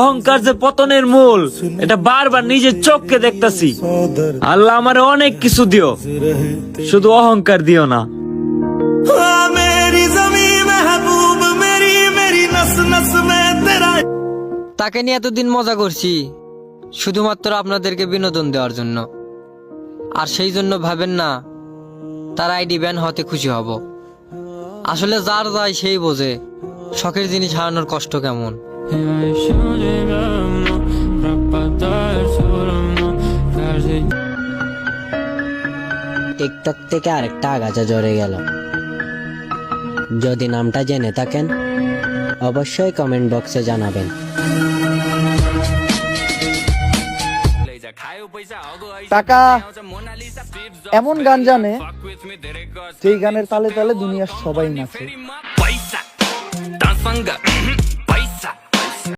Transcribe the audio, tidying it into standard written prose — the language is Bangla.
অহংকার যে পতনের মূল, এটা বারবার নিজের চোখকে দেখতাছি। আল্লাহ আমারে অনেক কিছু দিও, শুধু অহংকার দিও না। তাকে নিয়ে এতদিন মজা করছি শুধুমাত্র আপনাদেরকে বিনোদন দেওয়ার জন্য, আর সেই জন্য ভাবেন না তার আইডি ব্যান হতে খুশি হব। আসলে যার যায় সেই বোঝে শখের জিনিস হারানোর কষ্ট কেমন। টিকটক থেকে আরেকটা আগাছা জড়ে গেল। যদি নামটা জেনে থাকেন অবশ্যই কমেন্ট বক্সে জানাবেন। টাকা এমন গান জানে যেই গানের তালে তালে দুনিয়ার সবাই নাচে।